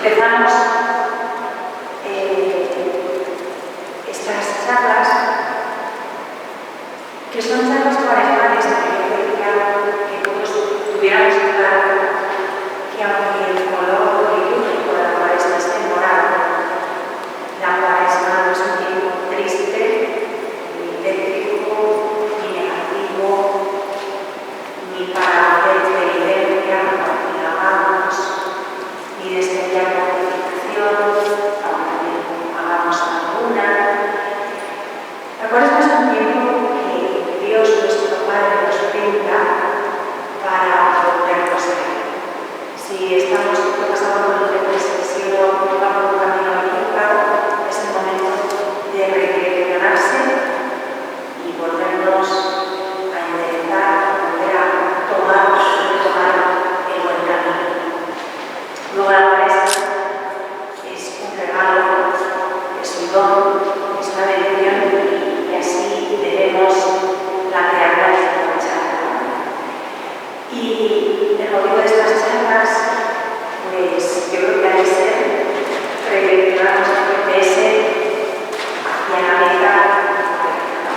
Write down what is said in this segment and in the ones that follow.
empezamos estas charlas, que son charlas cuaresmales, que yo quería que todos tuviéramos claro que aunque el color litúrgico de la cuaresma es temporal, la cuaresma no es un tiempo triste, ni tétrico, ni negativo, ni para hacer penitencia, ni hagamos, ni de especial mortificación, aunque hagamos alguna. La cuaresma es un tiempo que Dios, nuestro Padre, nos brinda para volvernos a Él. Si estamos pasando por un reflexión o vamos por un camino equivocado, es el momento de redireccionarse y volvernos a enderezar, volver a retomar el buen camino. Luego la cuaresma es un regalo, es un don, es una bendición y así debemos plantearla y aprovecharla. Y el motivo de estas charlas, pues yo creo que ha de ser redireccionarnos el GPS hacia la meta correcta.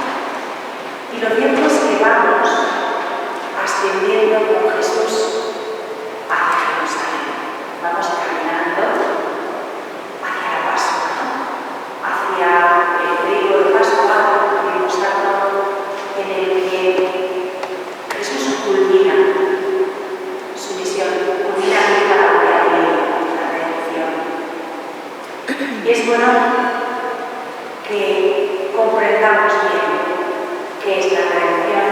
Y lo cierto es que vamos ascendiendo con Jesús hacia Jerusalén. Vamos caminando hacia la Pascua, hacia el trigo de Pascua, el mosaico en el que Jesús culmina su misión, culmina la redención. Y es bueno que comprendamos bien qué es la redención.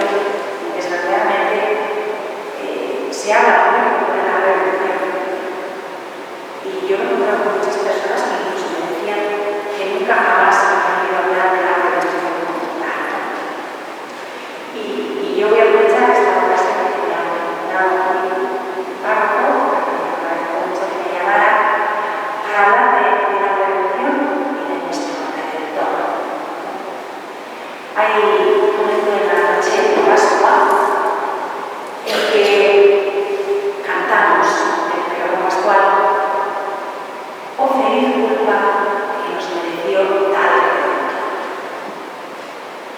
Desgraciadamente se habla muy poco de la redención. Y yo me encuentro con muchas personas que incluso me decían que nunca jamás han oído hablar de la redención como tal. Y yo voy a aprovechar esta ocasión que me ha mencionado mi párroco, que me agradezco mucho que me llamara, para hablar de la redención y de nuestro Redentor. Hay un momento en la noche de Pascua en que cantamos el pregón pascual: "Oh feliz culpa que nos mereció tal Redentor".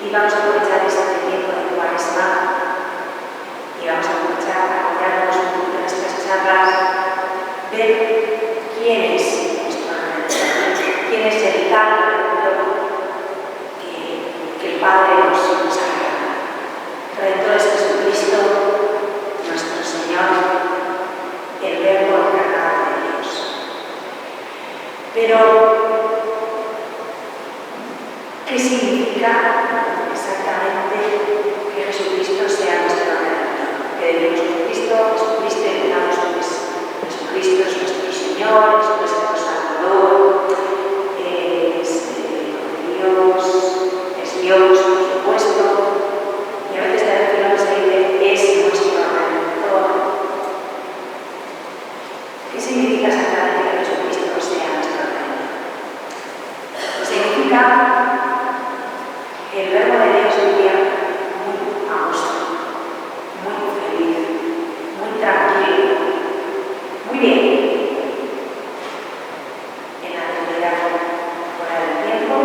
Y vamos a aprovechar este tiempo de Cuaresma y vamos a aprovechar para apoyarnos un poquito en estas charlas, ver quién es nuestro Redentor, quién es el tal Redentor que el Padre nos ha regalado. El Redentor es Jesucristo, nuestro Señor, el Verbo encarnado de Dios. Pero, ¿qué significa exactamente que Jesucristo sea nuestro Redentor? Que decimos Jesucristo y digamos pues Jesucristo es nuestro Señor, es nuestro Salvador, es Dios, por supuesto, y a veces la decimos se dice es nuestro Redentor. ¿Qué significa exactamente que Jesucristo sea nuestro Redentor? Significa que el Verbo de Dios vivía muy a gusto, muy feliz, muy tranquilo, muy bien, en la eternidad, fuera del tiempo,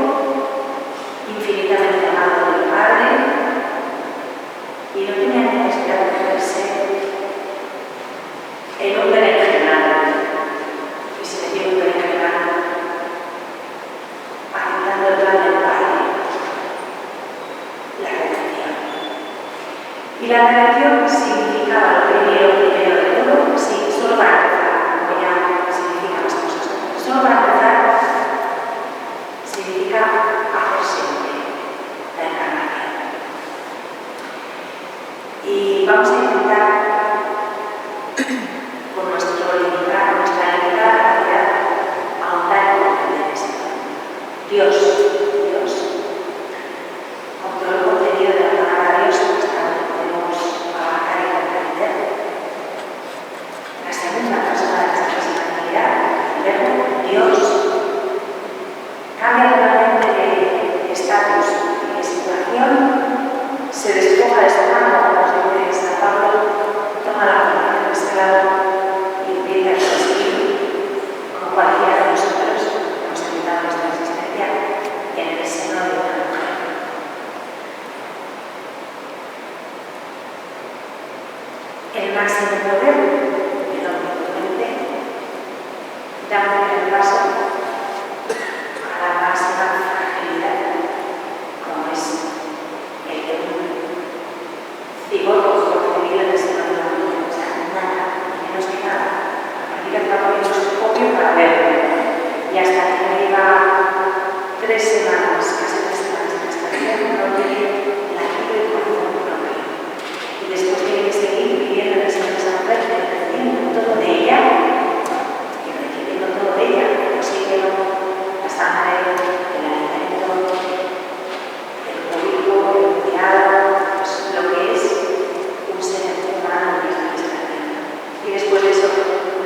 infinitamente amado del Padre, y no tenía necesidad de verse en un berenjenal, y se metió en un berenjenal aceptando el plan del Padre, la redención. Y la redención significaba lo primero de todo, sí, solo para empezar, como ya significan las cosas, solo para empezar, significa hacerse hombre, la encarnación. Y vamos a intentar, con nuestra limitada capacidad, ahondar en comprender esto. Dios, con todo el contenido de la palabra Dios, hasta donde podemos abarcar y comprender. La segunda persona de la Santísima Trinidad, el Verbo, Dios, cambia totalmente de estatus y de situación, se despoja de su mano, como se dice en San Pablo, toma la forma del pescado y empieza a existir como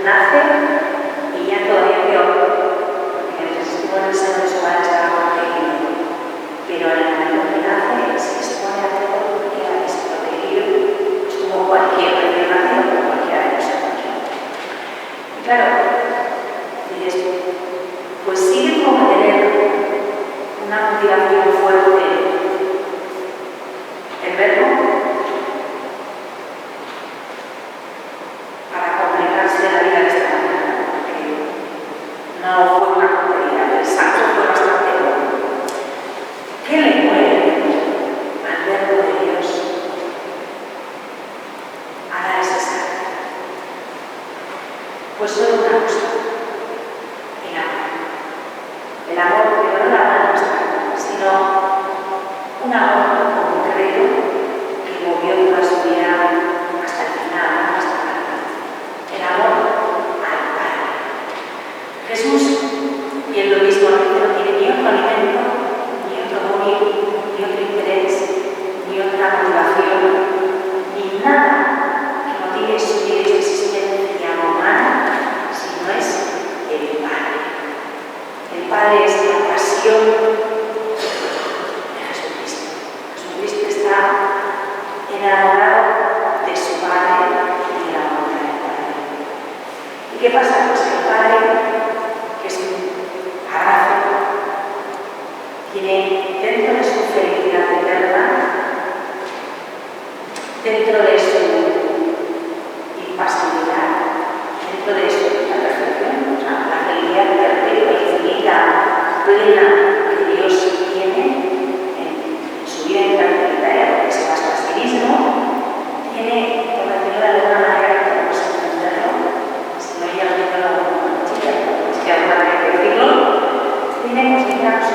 nace y ya todavía peor, porque mientras estuvo en el seno de su madre estaba protegido, pero en el momento que nace se expone a todo y queda desprotegido, pues como cualquier relación o cualquiera de nosotros. Y claro, dices, pues sigue como tener una motivación fuerte el verbo para complicarse la vida de esta manera, porque no fue una tontería, el salto fue bastante bueno. ¿Qué le mueve al verbo de Dios a dar ese salto? Pues solo una cosa, el amor. El amor, pero no la mano abstracta, sino un amor concreto que movió toda su vida hasta el final, hasta la vida. El amor al Padre. Jesús, y es lo mismo, no tiene ni otro alimento, ni otro móvil, ni otro interés, ni otra motivación, ni nada que motive su vida y su existencia humana, si no es el Padre. El Padre es la pasión de Jesucristo. Jesucristo está enamorado de su Padre y de la voluntad del Padre. ¿Y qué pasa? Pues que el Padre, que es un abrazo, tiene dentro de su felicidad eterna, dentro de su impasibilidad, dentro de su perfección, o sea, la felicidad perfecta, infinita, plena que Dios tiene en su vida interplanetaria, porque se basa en sí mismo, tiene, por decirlo de alguna manera, que podemos entenderlo, si no ya lo digo alguna chica, es que alguna manera de decirlo, tiene, pues digamos,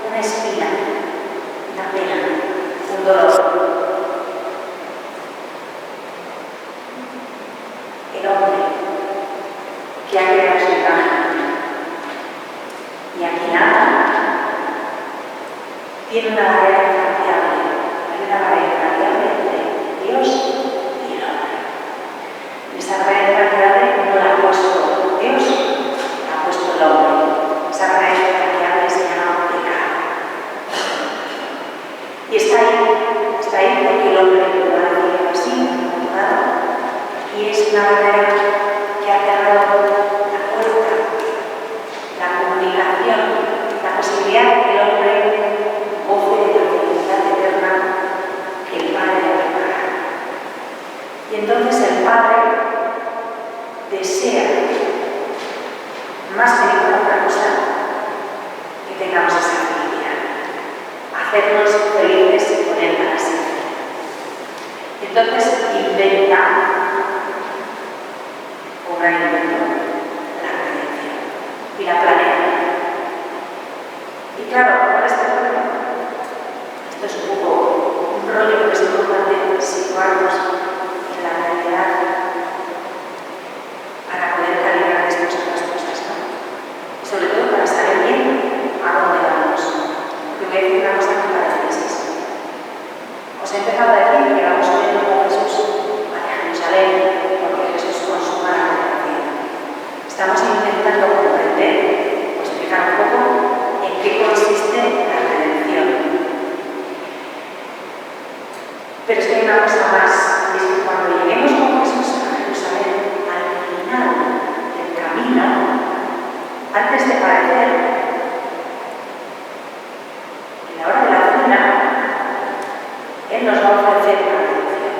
una espina, una pena, un dolor. El hombre que ha creado su imagen y aquí nada tiene una barrera infranqueable, hay una barrera infranqueable entre Dios y el hombre. Esa barrera infranqueable no la ha puesto Dios, la ha puesto el hombre. Esa barrera infranqueable se llama pecado. Y está ahí porque el hombre lo ha decidido así, y es una barrera que ha cerrado la puerta, la comunicación, la posibilidad de que el hombre goce de la felicidad eterna que el Padre le prepara. Y entonces el Padre desea, más que ninguna otra cosa, que tengamos esa felicidad, hacernos felices con él para siempre. Entonces inventa un gran invento, la redención, y la planea. Y claro, ¿cuál es el problema? Esto es un poco un rollo, pero es importante situarnos en la realidad para poder calibrar estas otras cosas, ¿no? Y sobre todo para saber bien a dónde vamos. Porque voy a decir una cosa que parece. Os he empezado a decir que vamos viendo con Jesús hacia Jerusalén, porque Jesús consuma la redención. Estamos intentando comprender, o explicar un poco en qué consiste la redención. Pero es que hay una cosa más, y es que cuando lleguemos con Jesús a Jerusalén, al final del camino, antes de parecer, en la hora de la cena, Él nos va a ofrecer la redención,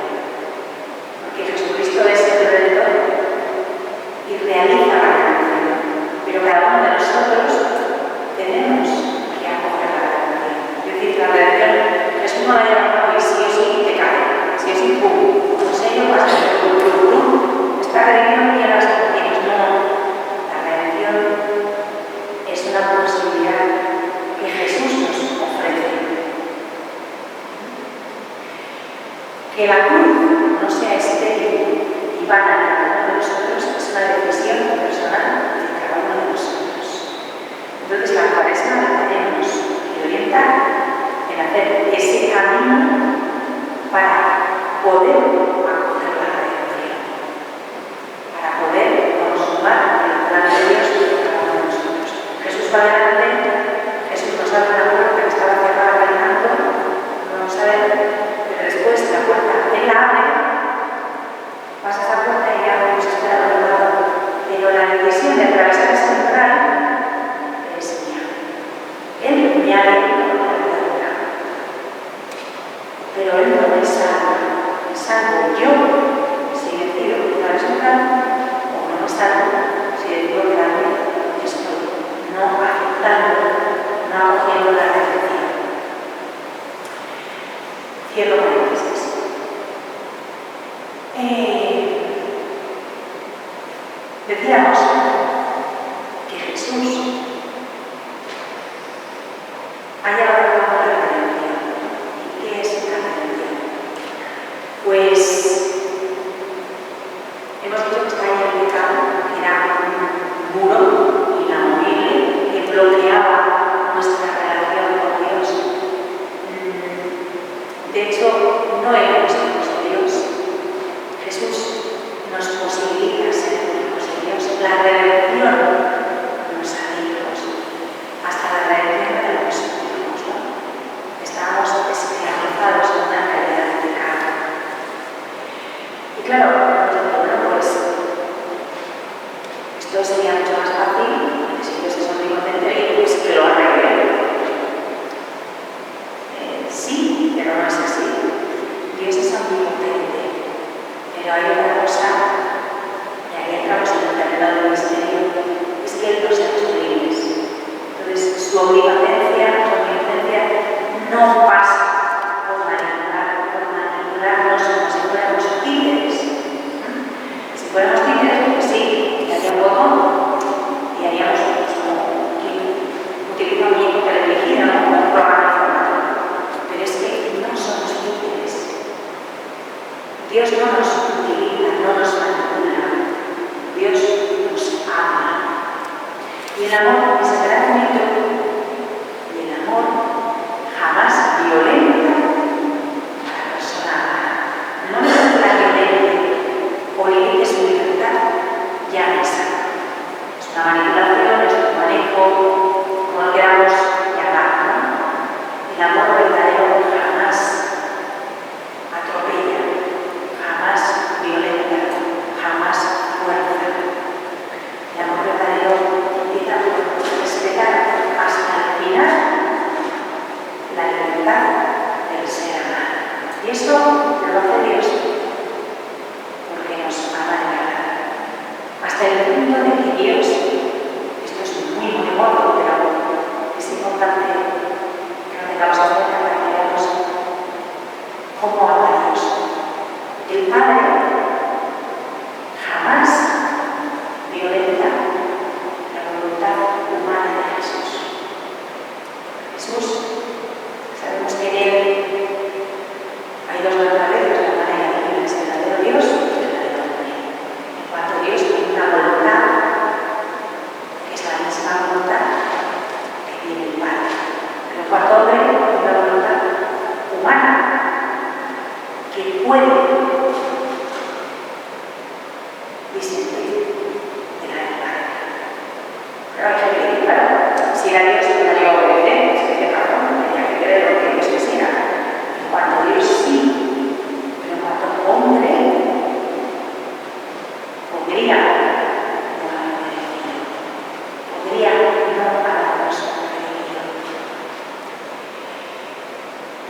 porque Jesucristo es el Redentor y realiza la redención, pero cada uno de nosotros tenemos que acoger la redención. Es decir, la redención Jesús no la lleva y sí o sí te cae, sí o sí pum, un sello pasa, está redimido y a las contiendas. No, la redención es una posibilidad que Jesús nos ofrece. Que la cruz no sea estéril y vana en cada uno de nosotros es una decisión personal de cada uno de nosotros. Entonces la Cuaresma la tenemos que orientar en hacer ese camino para poder acoger la redención, para Decíamos que Jesús ha llevado a cabo la redención. ¿Y qué es la redención? Pues hemos dicho que está ahí el pecado, que era un muro inamovible que bloqueaba nuestra relación con Dios. De hecho, no éramos hijos de Dios. Jesús nos posibilita ser hijos de Dios. La redención nos hace hijos. Hasta la redención de los hijos, ¿no? Estábamos esclavizados en una realidad de pecado. Y claro, bueno, pues esto sería mucho más fácil si Dios es omnipotente y pues que lo arregle. Sí, pero no es así. Dios es omnipotente, pero hay otra cosa, y ahí entramos en el terreno del misterio, es que Él nos hace libres. Entonces, su omnipotencia no pasa por manipularnos como si fuéramos títeres. Si fuéramos títeres, pues sí, le haría un botón y haríamos como utiliza un muñeco que le vigila, ¿no? Como un programa informático. Pero es que no somos títeres. Dios no nos utiliza, no nos manipula. Dios nos ama. Y el amor es el gran mito. Y el amor jamás violenta a la persona amada. No es la violencia o limite su libertad, ya es una manipulación, es un manejo, como lo queramos llamar, ¿no? El amor verdadero jamás atropella, jamás violenta, jamás fuerza. El amor verdadero empieza por respetar hasta el final la libertad del ser amado. Y esto lo hace Dios porque nos ama de verdad. Hasta el punto de que Dios, esto es muy gordo, pero es importante que lo tengamos en cuenta para que veamos cómo ama Dios. El Padre jamás violenta la voluntad humana de Jesús. Jesús, sabemos que en Él hay dos naturalezas, la humana y la divina, es el verdadero Dios y el verdadero hombre. En cuanto a Dios tiene una voluntad, que es la misma voluntad que tiene el Padre. Pero en cuanto a hombre, tiene una voluntad humana que puede disentir de la del Padre. Pero hay gente que dice, claro, si era Dios, no daría a obedecer, es que tiene razón, tenía que creer lo que Dios quisiera. En cuanto a Dios, sí, pero en cuanto a hombre, podría no haber obedecido, podría no habernos obedecido.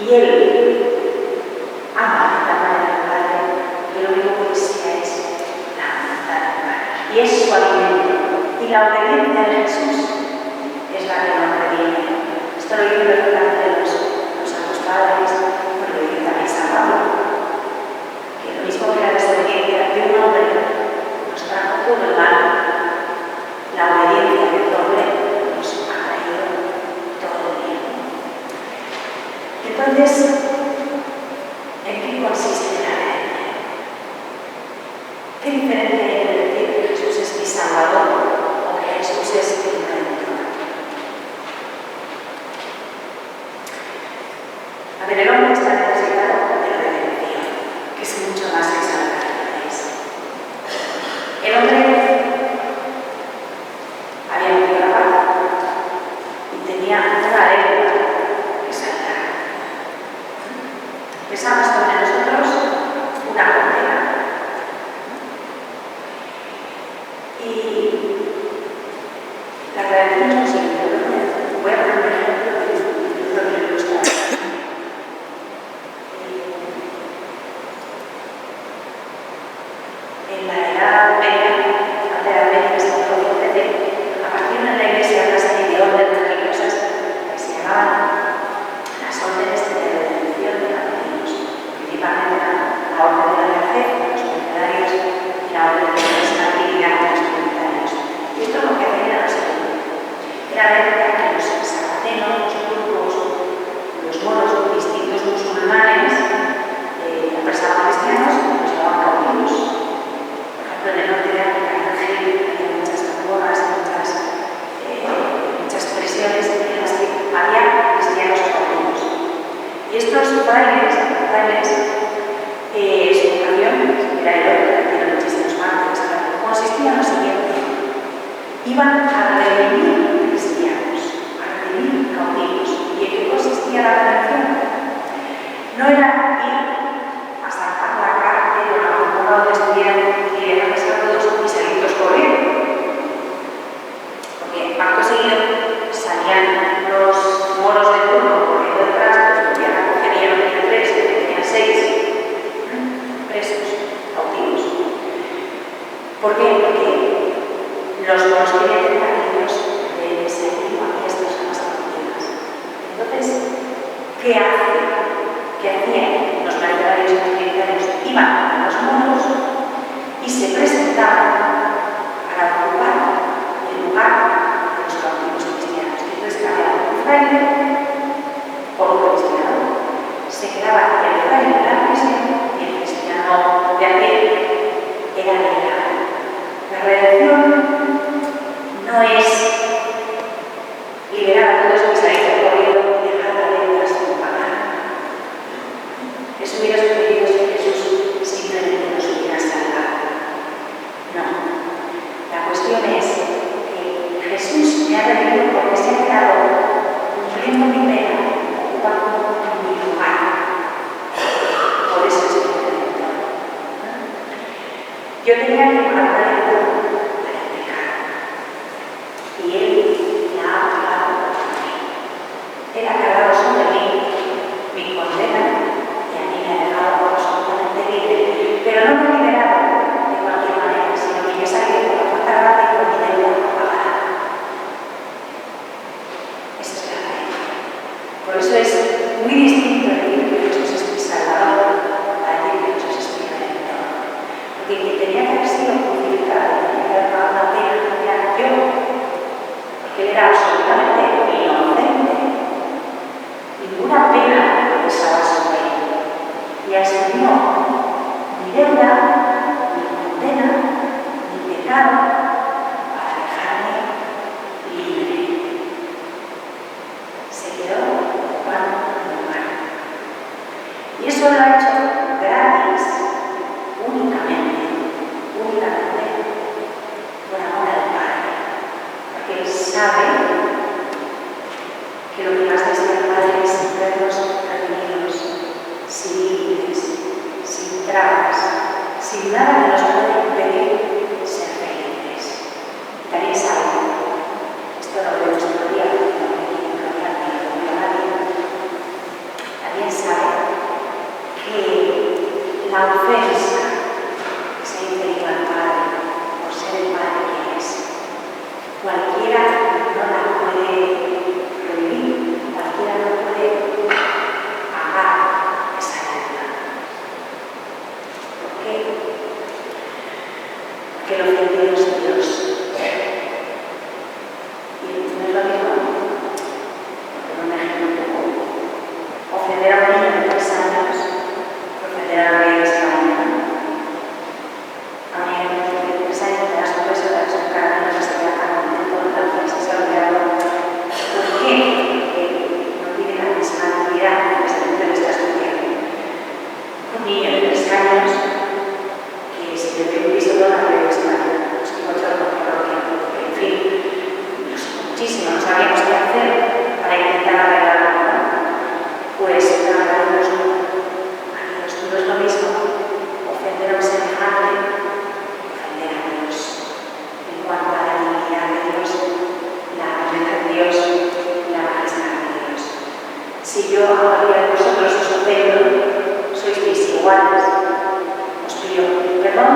Y Él ama de tal manera al Padre que lo único que desea es la voluntad del Padre. Y es su alimento. Y la obediencia de Jesús es la que nos redime. Esto lo dice perfectamente los santos padres, pero lo dice también San Pablo, que lo mismo que la desobediencia de un hombre nos trajo todo el mal, la obediencia de otro hombre nos ha traído todo el bien. Entonces, ¿en qué consiste la redención? ¿Qué diferencia hay entre decir que Jesús es mi Salvador o que Jesús es mi Redentor? A ver, el hombre está necesitado de redención, que es mucho más que salvación. El hombre había metido la pata y tenía una lengua que saltar. Pesaba sobre nosotros una condena. Y la redención es posible. Voy a poner un ejemplo de lo que me gusta. En la Edad Media, antes de la Edad Media, aparecieron en la iglesia una serie de órdenes religiosas que se llamaban las órdenes de redención de campesinos, principalmente la orden de la merced, los mercenarios, y la orden de la natividad, los hacían lo siguiente: iban a redimir cristianos, a redimir cautivos. ¿Y en qué consistía la redención? No era ir a sacar la cárcel o la mazmorra donde estuvieran y dejarles a todos pisaditos corriendo. Porque acto seguido salían los moros de turno corriendo detrás, pues ya no cogerían, no tenían 3, tenían 6 presos, cautivos. ¿Por qué? Porque los moros querían tener a ellos de ese tipo, a estas zonas cautivas. Entonces, ¿qué hacen? ¿Qué hacían los mercenarios cristianos? Iban a los moros y se presentaban para ocupar el lugar de los cautivos cristianos. Entonces cambiaban un fraile por un cristiano. Se quedaba el fraile en la prisión y el cristiano de aquel era liberado. La redención no es liberar a todos los que se han corrido y dejar a ellos sin pagar. Eso hubiera sucedido si Jesús simplemente nos hubiera salvado. No. La cuestión es que Jesús me ha redimido porque se ha quedado cumpliendo mi pena, ocupando mi lugar. Por eso es mi redentor. Yo tenía que matar el cuerpo para el pecado. Y Él me ha pagado por mí. Él ha cargado sobre mí mi condena y a mí me ha dejado absolutamente libre. Pero no me ha liberado de cualquier manera, sino que me ha salido por la puerta grande y por mi deuda pagada. Esa es la redención. Por eso es muy distinto decir que Jesús es mi Salvador a decir que Jesús es mi Redentor. Porque quien tenía que haber sido crucificado, tenía que haber pagado una pena, era yo. Porque él era absolutamente inocente. Ninguna pena pesaba sobre él. Y asumió mi deuda, mi condena, mi pecado, para dejarme libre. Se quedó ocupando mi lugar. Y eso lo ha hecho gratis, únicamente, por amor al Padre. Porque Él sabe que lo que más desea el Padre es vernos redimidos, sin límites, sin trabas, sin nada que nos pueda impedir ser felices. Y también sabe, esto no lo vemos todavía, porque no me quieren cambiar ni lo veo a nadie, también sabe que la ofensa que se ha inferido al Padre por ser el Padre que es, cualquiera no la puede prohibir, cualquiera no puede pagar esa deuda. ¿Por qué? Porque lo que Dios es Dios. Y no es lo mismo, porque no me ejemplo un poco, ofender a un niño de 3 años, ofender al rey de España. A un niño de 3 años te das un beso, te das un cariño, no se queda tan contento, tan feliz, se ha olvidado. ¿Por qué? Porque no tiene la misma actividad que la selección está estudiando. Un niño de 3 años que si le doy un piso todo la rey de España, pues que mucho lo que en fin, no sé, muchísimo, no sabíamos qué hacer para intentar arreglarlo, ¿no? Pues la verdad no es lo mismo ofender a un semejante, ofender a Dios. En cuanto a la dignidad de Dios, la grandeza de Dios, la majestad de Dios. Si yo a cualquiera de vosotros os ofendo, sois mis iguales. Os pido perdón,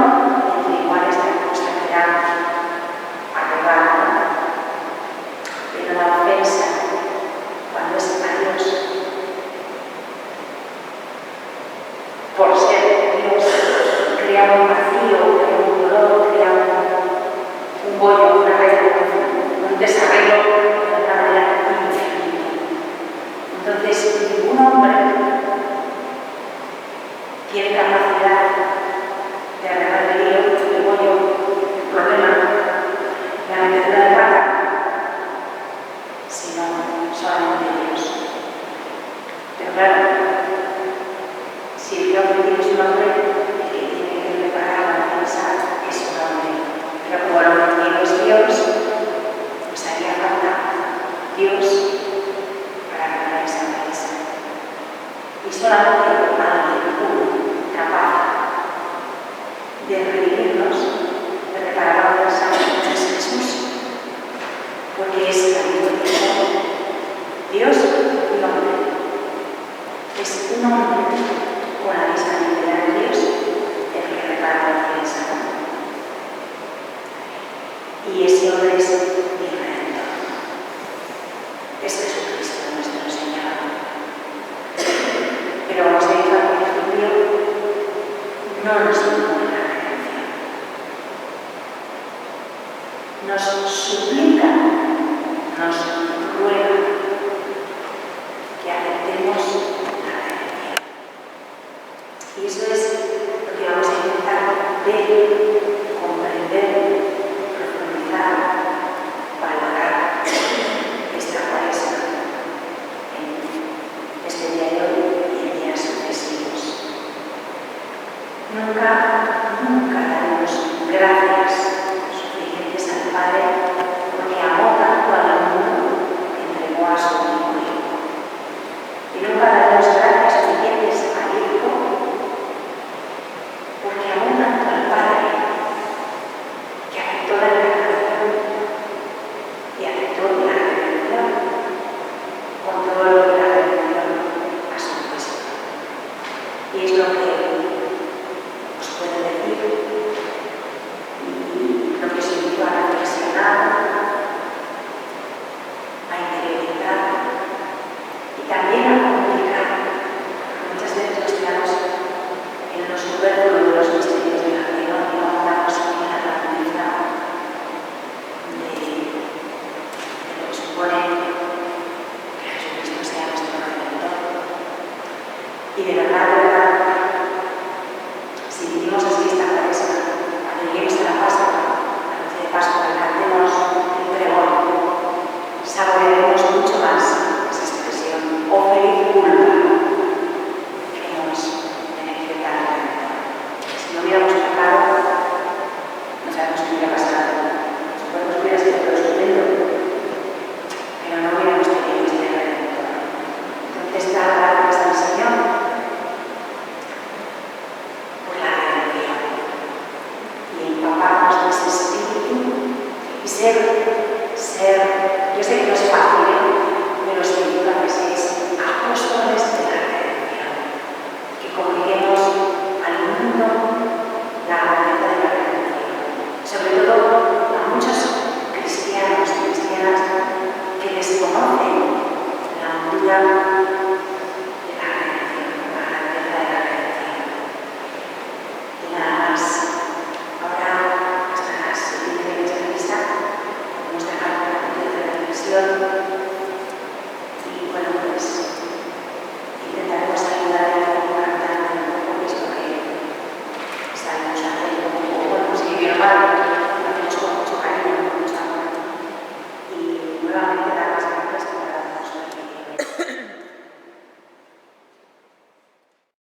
entre iguales tenemos que quedar arreglados. Pero la ofensa, cuando es a Dios, por ser Dios, crea un vacío, crea un dolor, crea un bollo, una red, un desarreglo de una manera infinita. Entonces, ningún hombre tiene Dios, nos haría falta Dios para ganar esa promesa. Y solamente alguien puro, capaz de redimirnos, de reparar nuestras almas, es Jesús, porque es el mismo tiempo Dios y hombre. Es un hombre con la misma dignidad de Dios el que repara la ofensa. Y ese hombre es mi Redentor. Es Jesucristo, nuestro Señor. Pero como os he dicho al principio, no nos impone la redención. Nos suplica, nos ruega que aceptemos la redención. Y eso es lo que vamos a intentar ver, comprender, profundizar, valorar esta cuaresma en este día de hoy y en días sucesivos. Nunca daremos gracias suficientes al Padre porque amó tanto al mundo que entregó a su único Hijo. Y nunca daremos gracias suficientes al Hijo porque amó tanto al Padre que aceptó la encarnación y aceptó la redención con todo lo que la redención ha supuesto. Y es lo que os puedo decir y lo que os invito a reflexionar, a interiorizar y también a comunicar. Muchas veces nos quedamos en lo superfluo de los misterios de la fe, ¿no? Y no damos en la grandeza de lo que supone que Jesucristo sea nuestro Redentor. Y de verdad, si vivimos así esta cuaresma, cuando lleguemos a la Pascua, la noche de Pascua, y cantemos el pregón, saborearemos mucho más esa expresión, oh feliz culpa, que hemos beneficiado al Redentor. Si no hubiéramos pecado, no sabemos qué hubiera pasado. Supongo que hubiera sido todo estupendo, pero no hubiéramos tenido este Redentor. Entonces, dar gracias al Señor por la redención y empaparnos de ese espíritu y ser